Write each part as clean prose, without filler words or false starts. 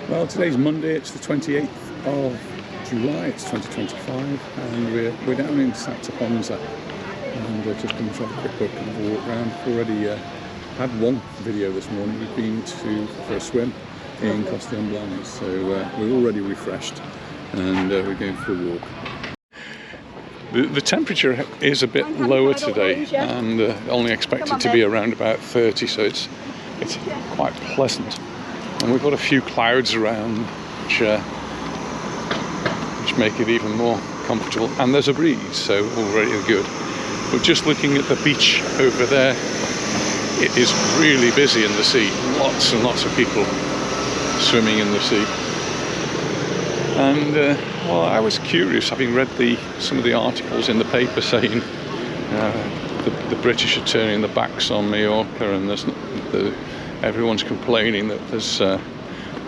Well, today's Monday, it's the 28th of July, it's 2025, and we're down in Santa Ponza, and just going to have a quick look and have a walk around. We've already had one video this morning. We've been for a swim in Baleares, so we're already refreshed, and we're going for a walk. The temperature is a bit lower today, and only expected to be around about 30, so it's quite pleasant. And we've got a few clouds around, which make it even more comfortable. And there's a breeze, so already good. But just looking at the beach over there, it is really busy in the sea. Lots and lots of people swimming in the sea. And well, I was curious, having read some of the articles in the paper saying the British are turning their backs on Mallorca, and everyone's complaining that there's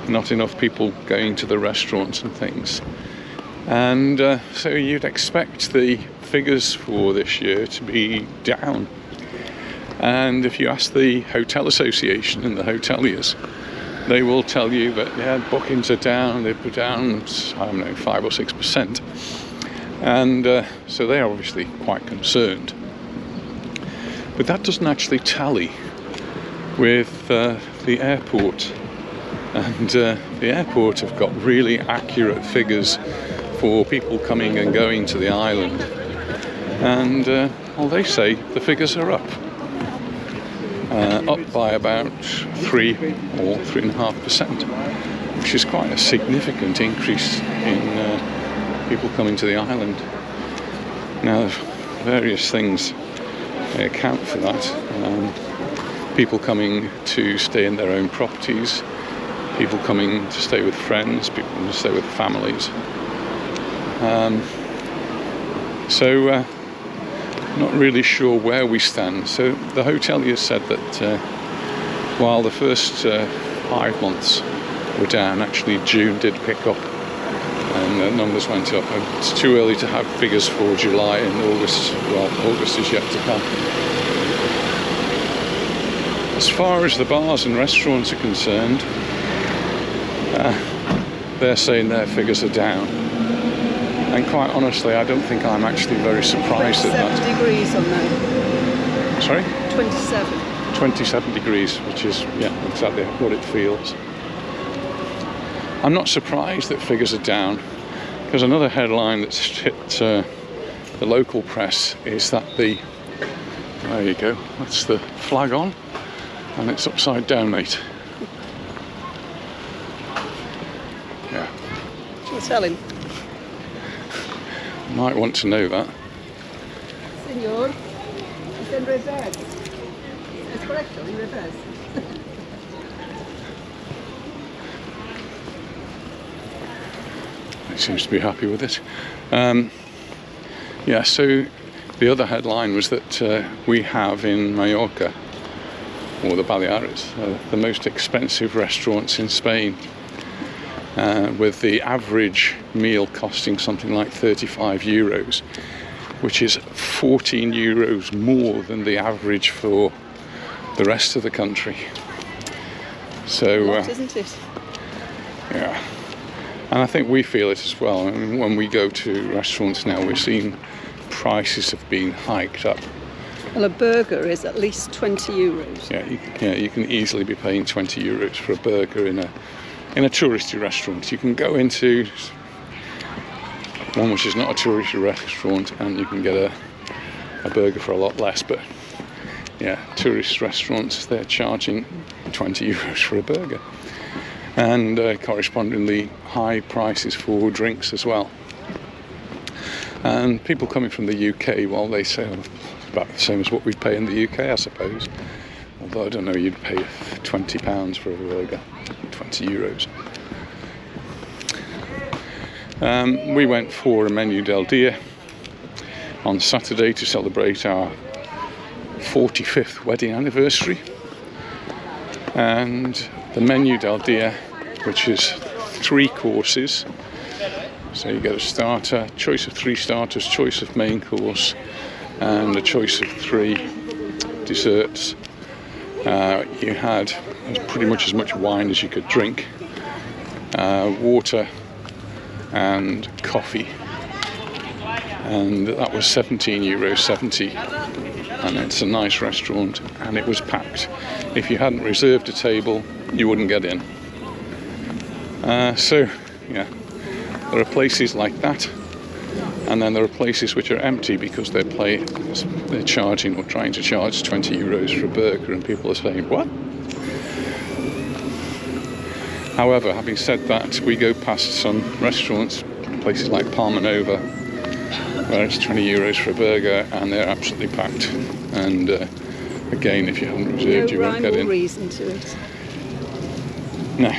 not enough people going to the restaurants and things. And so you'd expect the figures for this year to be down. And if you ask the Hotel Association and the hoteliers, they will tell you that bookings are down. They're down, I don't know, 5 or 6%. And so they're obviously quite concerned. But that doesn't actually tally with the airport, and the airport have got really accurate figures for people coming and going to the island, and well, they say the figures are up by about 3 or 3.5%, which is quite a significant increase in people coming to the island. Now, various things account for that. People coming to stay in their own properties, people coming to stay with friends, people coming to stay with families. So not really sure where we stand. So the hoteliers said that while the first 5 months were down, actually June did pick up and the numbers went up. It's too early to have figures for July and August. Well, August is yet to come. As far as the bars and restaurants are concerned, they're saying their figures are down. And quite honestly, I don't think I'm actually very surprised at that. 27 degrees on there. Sorry? 27. 27 degrees, which is, exactly what it feels. I'm not surprised that figures are down, because another headline that's hit the local press is that there you go, that's the flag on. And it's upside down, mate. Yeah. Shall I tell him? Might want to know that. Senor, it's in reverse. It's correct, in reverse. He seems to be happy with it. Yeah, so the other headline was that we have in Majorca, or the Baleares, the most expensive restaurants in Spain, with the average meal costing something like 35 euros, which is 14 euros more than the average for the rest of the country. So, isn't it? Yeah, and I think we feel it as well. I mean, when we go to restaurants now, we're seeing prices have been hiked up. Well, a burger is at least 20 euros. Yeah, you can easily be paying 20 euros for a burger in a touristy restaurant. You can go into one which is not a touristy restaurant and you can get a burger for a lot less. But yeah, tourist restaurants, they're charging 20 euros for a burger, and correspondingly high prices for drinks as well. And people coming from the UK, well, they say about the same as what we'd pay in the UK, I suppose. Although I don't know, you'd pay £20 for a burger, 20 euros. We went for a menu del dia on Saturday to celebrate our 45th wedding anniversary. And the menu del dia, which is 3 courses. So you get a starter, choice of 3 starters, choice of main course, and a choice of 3 desserts. You had pretty much as much wine as you could drink, water and coffee, and that was €17.70, and it's a nice restaurant, and it was packed. If you hadn't reserved a table, you wouldn't get in. So yeah, there are places like that, and then there are places which are empty because they're charging or trying to charge €20 for a burger, and people are saying, what? However, having said that, we go past some restaurants, places like Palma Nova, where it's €20 for a burger, and they're absolutely packed. And again, if you haven't reserved, you won't get in. No rhyme or reason to it. No.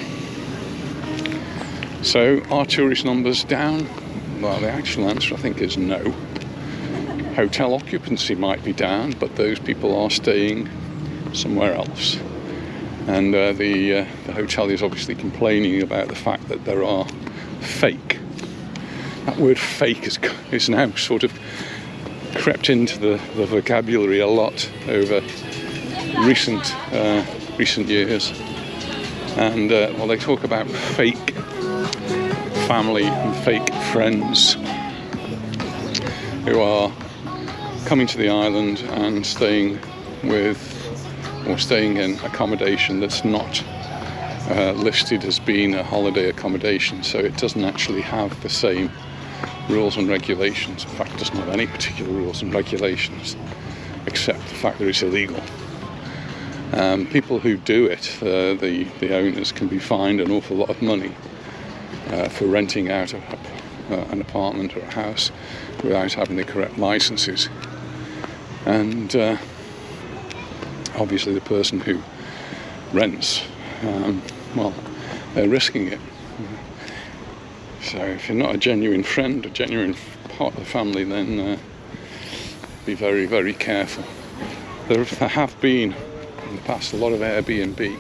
So, are tourist numbers down? Well, the actual answer, I think, is no. Hotel occupancy might be down, but those people are staying somewhere else. And the hotel is obviously complaining about the fact that there are fake. That word fake is now sort of crept into the vocabulary a lot over recent years. And well, they talk about fake family and fake friends who are coming to the island and staying in accommodation that's not listed as being a holiday accommodation, so it doesn't actually have the same rules and regulations. In fact, it doesn't have any particular rules and regulations except the fact that it's illegal. People who do it, the owners, can be fined an awful lot of money for renting out an apartment or a house without having the correct licenses. And obviously the person who rents, well, they're risking it. So if you're not a genuine friend, a genuine part of the family, then be very, very careful. There have been in the past a lot of Airbnb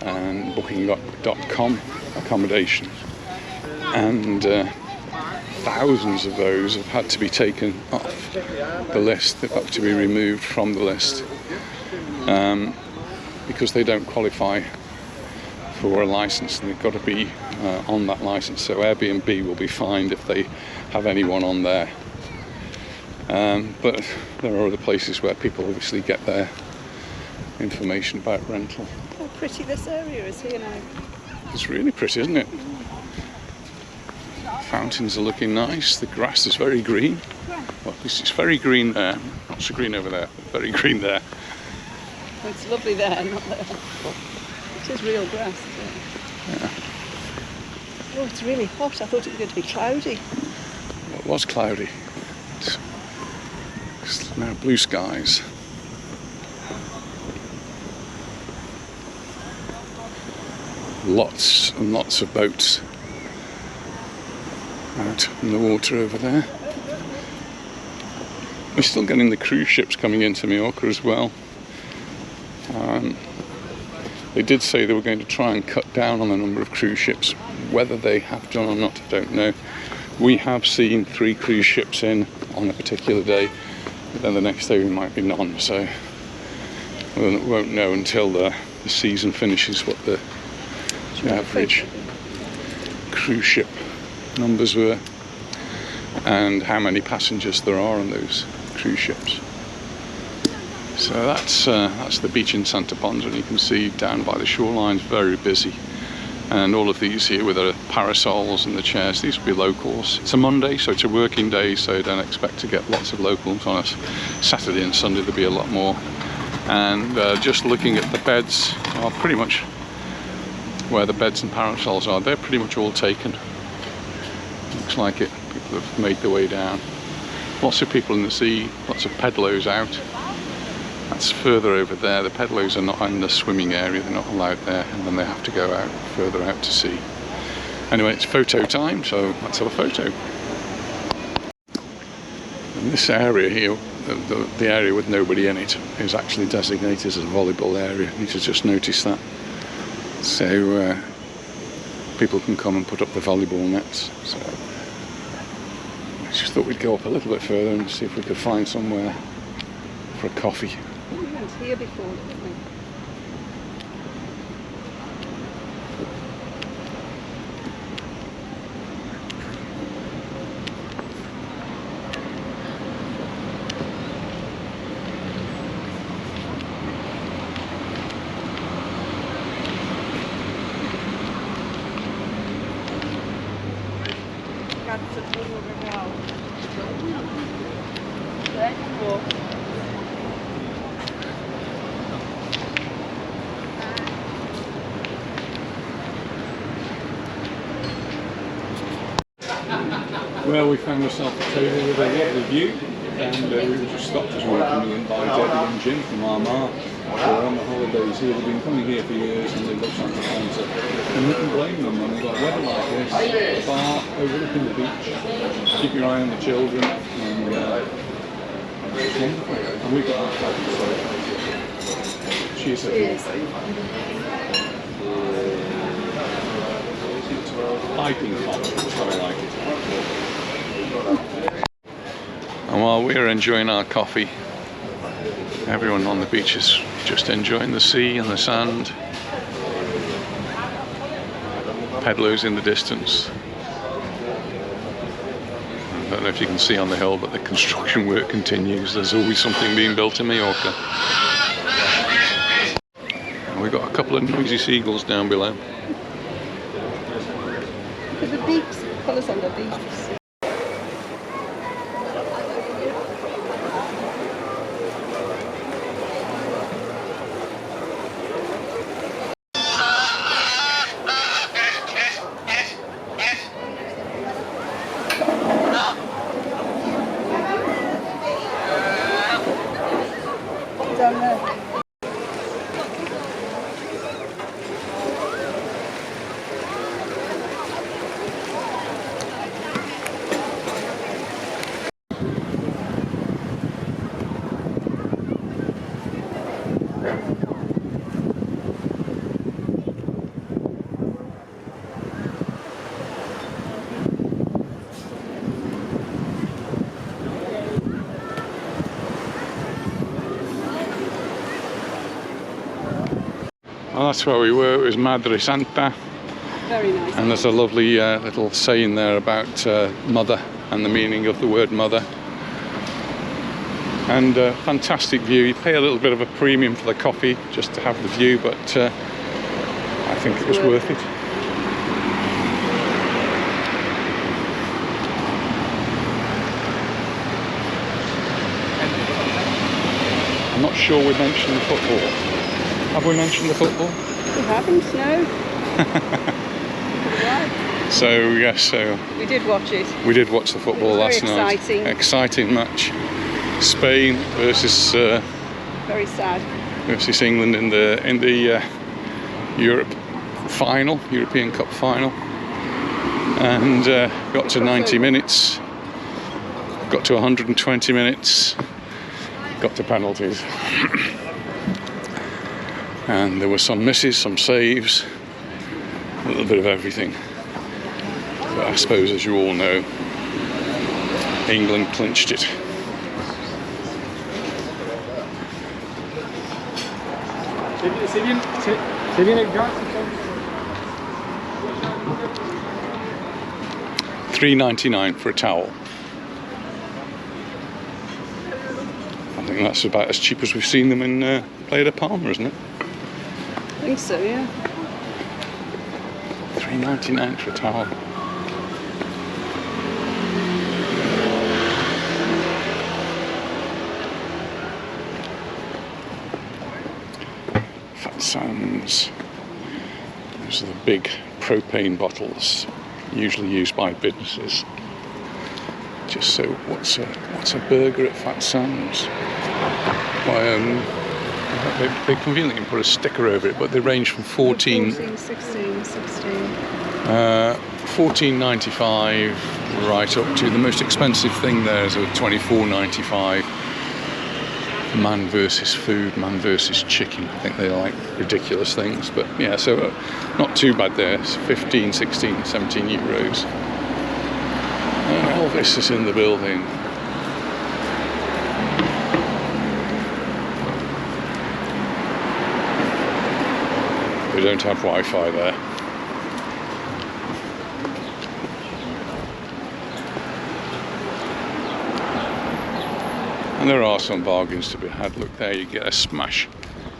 and Booking.com accommodations, and thousands of those have had to be taken off the list. They've had to be removed from the list because they don't qualify for a license, and they've got to be on that license. So Airbnb will be fined if they have anyone on there. But there are other places where people obviously get their information about rental. How pretty this area is here now. It's really pretty, isn't it? Fountains are looking nice. The grass is very green. Well, at least it's very green there. Not so green over there, but very green there. Well, it's lovely there, not there. It is real grass, isn't it? Yeah. Oh, it's really hot. I thought it was going to be cloudy. Well, it was cloudy. It's now blue skies. Lots and lots of boats out in the water over there. We're still getting the cruise ships coming into Mallorca as well. They did say they were going to try and cut down on the number of cruise ships. Whether they have done or not, I don't know. We have seen 3 cruise ships in on a particular day, but then the next day we might be none, so we won't know until the season finishes what the average cruise ship numbers were and how many passengers there are on those cruise ships. So that's the beach in Santa Ponza, and you can see down by the shoreline it's very busy. And all of these here with the parasols and the chairs, these will be locals. It's a Monday, so it's a working day, so don't expect to get lots of locals. On a Saturday and Sunday there'll be a lot more. And just looking at the beds are pretty much where the beds and parasols are, they're pretty much all taken. Looks like it. People have made their way down. Lots of people in the sea, lots of pedlos out. That's further over there. The pedlos are not in the swimming area, they're not allowed there, and then they have to go out further out to sea. Anyway, it's photo time, so let's have a photo. And this area here, the area with nobody in it, is actually designated as a volleyball area. You should just notice that. So people can come and put up the volleyball nets. So I just thought we'd go up a little bit further and see if we could find somewhere for a coffee. We went here before, didn't we? Well, we found ourselves a table with a lovely view, and we just stopped as welcoming in by Debbie and Jim from Armagh. They're on the holidays here. They've been coming here for years, and they love Santa Ponza. And we can blame them when we've got weather like this. A bar overlooking the beach. Keep your eye on the children, and it's wonderful. And we've got our coffee, so cheers. Cheers. Piping hot, that's how I like it. And while we're enjoying our coffee, everyone on the beach is just enjoying the sea and the sand. Pedlos in the distance. I don't know if you can see on the hill, but the construction work continues. There's always something being built in Mallorca. And we've got a couple of noisy seagulls down below. Look at the beaks, colours on the beaks. Down there. Well, that's where we were. It was Madre Santa. Very nice. And there's a lovely little saying there about mother and the meaning of the word mother. And fantastic view. You pay a little bit of a premium for the coffee just to have the view, but I think it was worth it. I'm not sure we mentioned the football. Have we mentioned the football? We haven't, no. So yes, so we did watch it. We did watch the football last night. Exciting. Exciting match. Spain versus Very sad. versus England in the European Cup final, and got to 90 minutes. Got to 120 minutes. Got to penalties. And there were some misses, some saves, a little bit of everything. But I suppose, as you all know, England clinched it. $3.99 for a towel. I think that's about as cheap as we've seen them in Playa de Palma, isn't it? I think so, yeah. $3.99 for a towel. Fat Sands. Those are the big propane bottles, usually used by businesses. Just so, what's a burger at Fat Sands? They conveniently put a sticker over it, but they range from $14.95 right up to the most expensive thing there is a $24.95. Man versus food, man versus chicken. I think they like ridiculous things, but yeah, so not too bad there. It's 15, 16, 17 euros. And Elvis is in the building. We don't have Wi-Fi there. And there are some bargains to be had. Look there, you get a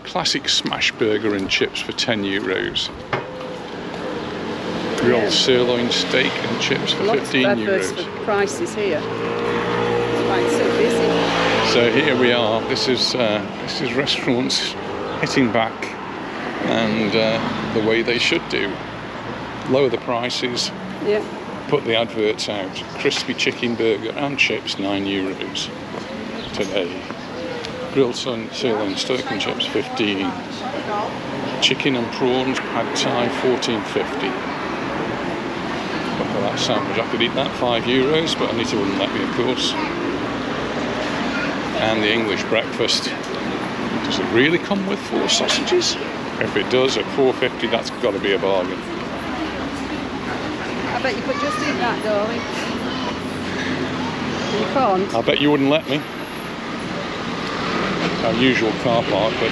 classic smash burger and chips for 10 euros. Grilled sirloin steak and chips for Lots 15 of adverts euros. for prices here. That's why it's so busy. So here we are. This is restaurants hitting back, and the way they should do. Lower the prices. Yeah. Put the adverts out. Crispy chicken burger and chips, 9 euros today. Grilled sirloin steak and chips, 15. Chicken and prawns pad thai, 14.50. Look at that sandwich. I could eat that, 5 euros, but Anita wouldn't let me, of course. And the English breakfast. Does it really come with 4 sausages? If it does, at 4.50, that's got to be a bargain. I bet you could just eat that, darling. You can't. I bet you wouldn't let me. Our usual car park, but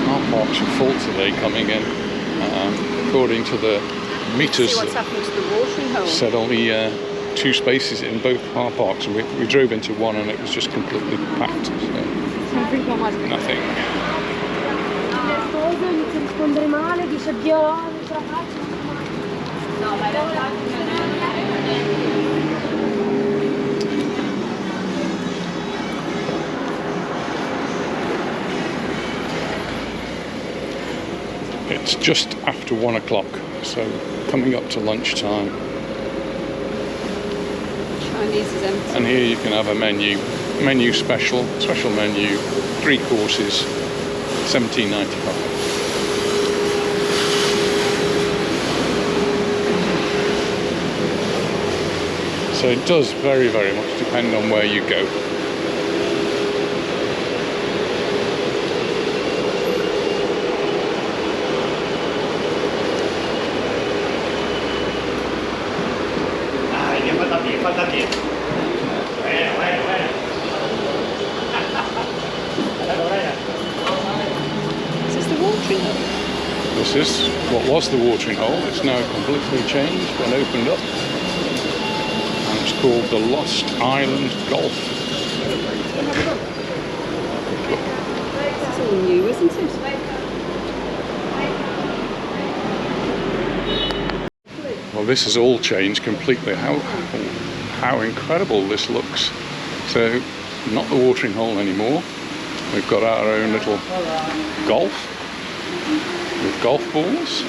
car parks are full today coming in. According to the meters, See what's happened to the watering hole. said only 2 spaces in both car parks, and we drove into one and it was just completely packed. So nothing. It's just after 1 o'clock, so coming up to lunchtime. Chinese is empty. And here you can have a menu special menu, 3 courses, $17.95. So it does very, very much depend on where you go. Is this the watering hole? This is what was the watering hole. It's now completely changed and opened up. And it's called the Lost Island Golf. It's all new, isn't it? Well, this has all changed completely. How incredible this looks. So, not the watering hole anymore. We've got our own little golf with golf balls.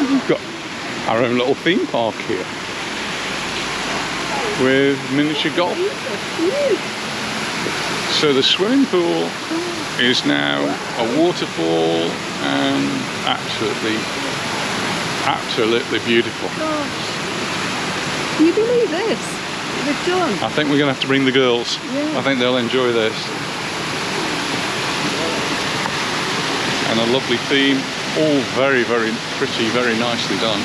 We've got our own little theme park here with miniature golf. So the swimming pool is now a waterfall and absolutely beautiful. Gosh. Can you believe this? They've done. I think we're going to have to bring the girls. Yeah. I think they'll enjoy this. And a lovely theme, all very, very pretty, very nicely done.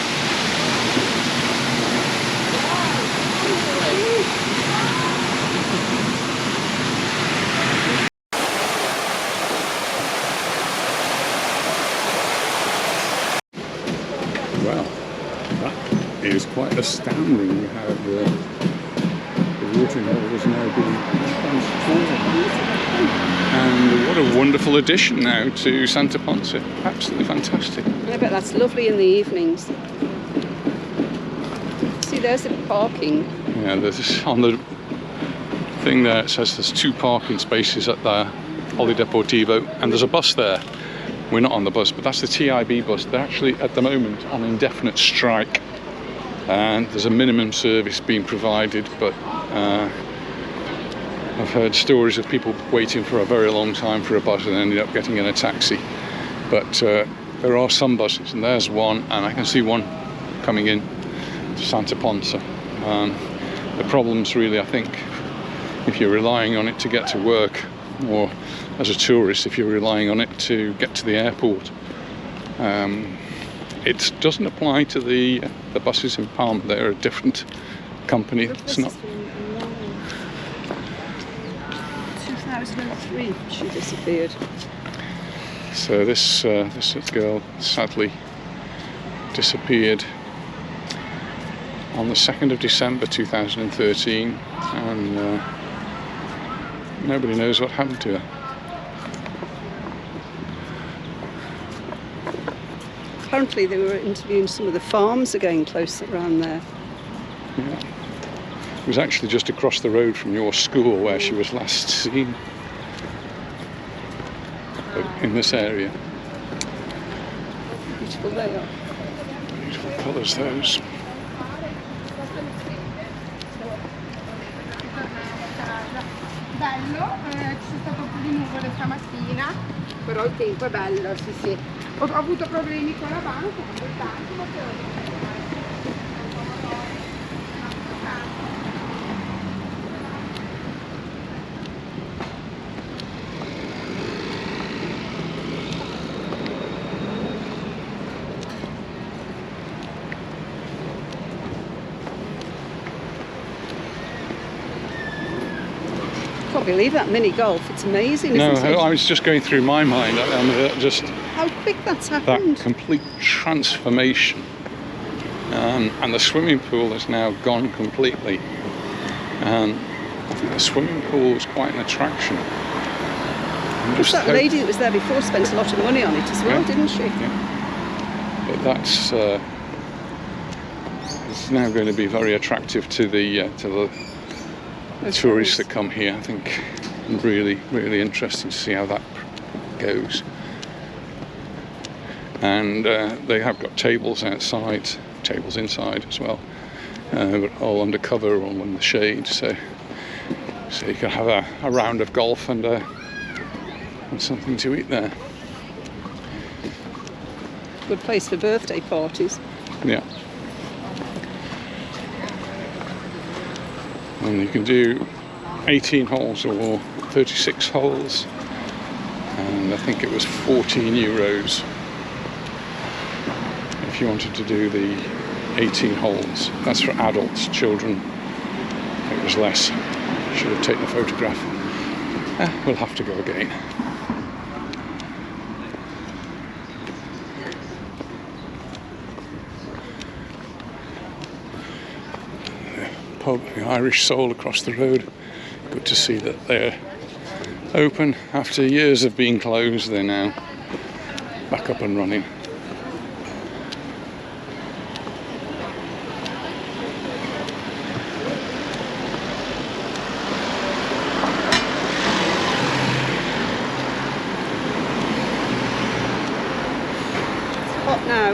Well, that is quite astounding how the watering hole has now been transformed. And what a wonderful addition now to Santa Ponza. Absolutely fantastic. I bet that's lovely in the evenings. See, there's the parking. Yeah, there's on the thing there, it says there's 2 parking spaces at the Holiday Deportivo, and there's a bus there. We're not on the bus, but that's the TIB bus. They're actually at the moment on indefinite strike, and there's a minimum service being provided, but I've heard stories of people waiting for a very long time for a bus and ended up getting in a taxi. But there are some buses, and there's one, and I can see one coming in to Santa Ponza. The problem's really, I think, if you're relying on it to get to work, or as a tourist, if you're relying on it to get to the airport. It doesn't apply to the buses in Palma. They're a different company. It's not. 2003 she disappeared. So this girl sadly disappeared on the 2nd of December 2013, and nobody knows what happened to her. Apparently they were interviewing some of the farms again close around there. Yeah. It was actually just across the road from your school where she was last seen. In this area. Beautiful they are. Beautiful colours those. Bello, c'è stato un po' di nuvole stamattina, però il tempo è bello, sì sì. Ho avuto problemi con la banca, tanto, ma I can't believe that mini golf. It's amazing, No, isn't it? I was just going through my mind, just How quick that's that happened. complete transformation. And the swimming pool is now gone completely. I think the swimming pool was quite an attraction. Because that lady that was there before spent a lot of money on it as well, Yeah. didn't she? Yeah. But that's it's now going to be very attractive to the tourists that come here. I think really interesting to see how that goes. And they have got tables outside, tables inside as well, but all under cover, all in the shade. So you can have a round of golf and something to eat there. Good place for birthday parties. Yeah. And you can do 18 holes or 36 holes, and I think it was 14 euros if you wanted to do the 18 holes. That's for adults. Children, it was less. Should have taken a photograph. We'll have to go again. Pub, the Irish Soul across the road. Good to see that they're open after years of being closed. They're now back up and running. It's hot now.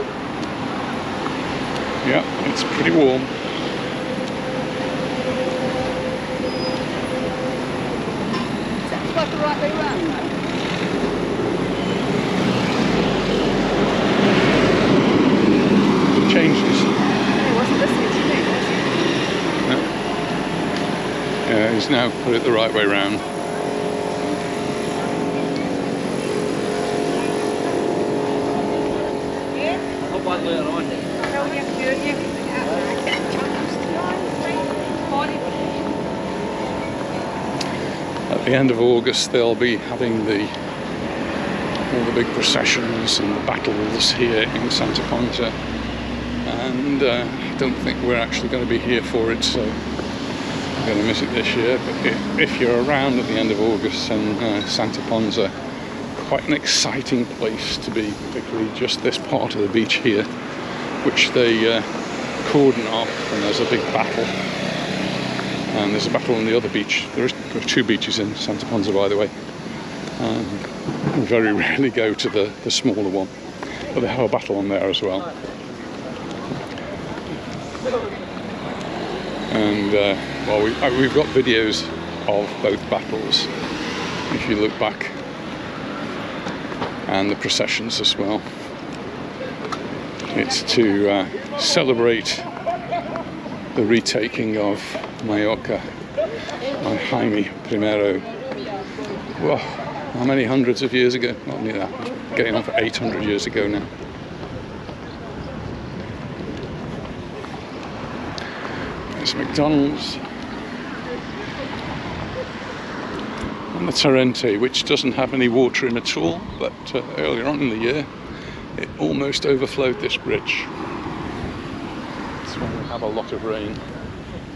Yeah, it's pretty warm. Like the right way round now. Changes. He wasn't listening to me, was he? No. Yeah, he's now put it the right way round. At the end of August, they'll be having all the big processions and the battles here in Santa Ponza, and I don't think we're actually going to be here for it, so I'm going to miss it this year. But if you're around at the end of August, and Santa Ponza, quite an exciting place to be, particularly just this part of the beach here, which they cordon off, and there's a big battle. And there's a battle on the other beach. There are two beaches in Santa Ponza, by the way. We very rarely go to the smaller one, but they have a battle on there as well. And well, we've got videos of both battles, if you look back, and the processions as well. It's to celebrate the retaking of Mallorca by Jaime I. Well, how many hundreds of years ago? Not near that. Getting on for 800 years ago now. There's McDonald's. And the Torrente, which doesn't have any water in at all, but earlier on in the year it almost overflowed this bridge. It's when we have a lot of rain.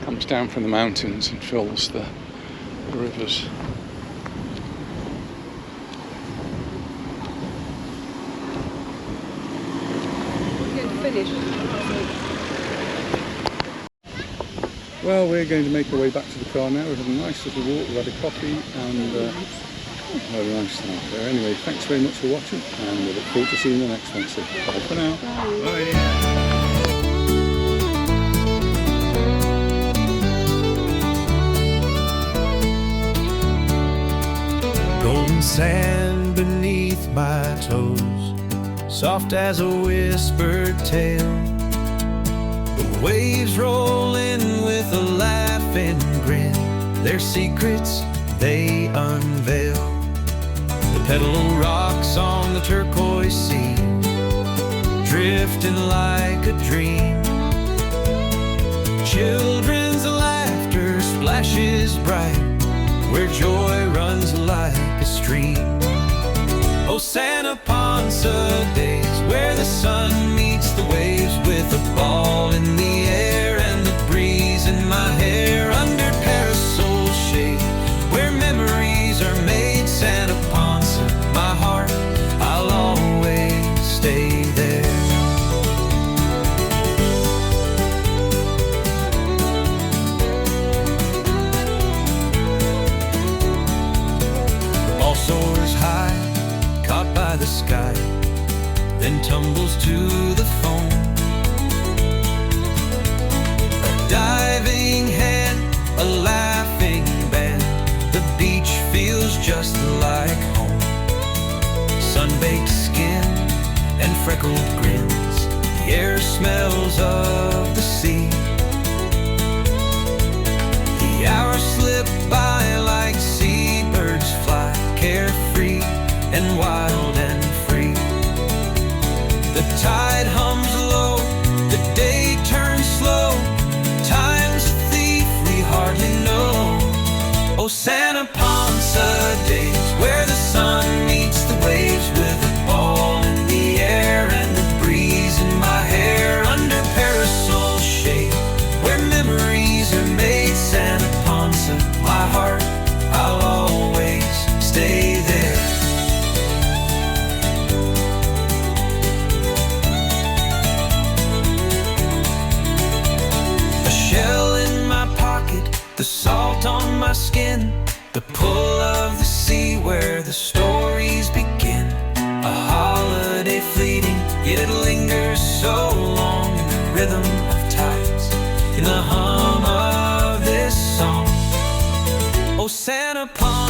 Comes down from the mountains and fills the rivers. finished. Well, we're going to make our way back to the car now. We've had a nice little walk, we've had a coffee and had a nice time there. Anyway, thanks very much for watching and we look forward to seeing you in the next one. So, bye for now. Bye. Golden sand beneath my toes, soft as a whispered tale. The waves roll in with a laughing grin, their secrets they unveil. The petal rocks on the turquoise sea, drifting like a dream. Children's laughter splashes bright, where joy runs like a stream. Oh, Santa Ponza days, where the sun meets the waves with a ball in the air and the breeze in my hair under parasol shade, where memories are made. Santa Ponza, my heart, I'll always stay there. Soars high, caught by the sky, then tumbles to the foam. A diving hand, a laughing band, the beach feels just like home. Sun-baked skin and freckled grins, the air smells of the sea. The hours slip by like seabirds fly, carefree and wild and free. The tide hums low, the day turns slow, time's a thief we hardly know. Oh, Santa Ponza days, where the sun meets the waves with a ball in the air and the breeze in my hair under parasol shade, where memories are made. Santa Ponza, my heart, I'll always stay there. A shell in my pocket, the salt on my skin, the pull of the sea where the stories begin. A holiday fleeting, yet it lingers so long in the rhythm of tides, in the hum of this song. Oh, Santa Ponza.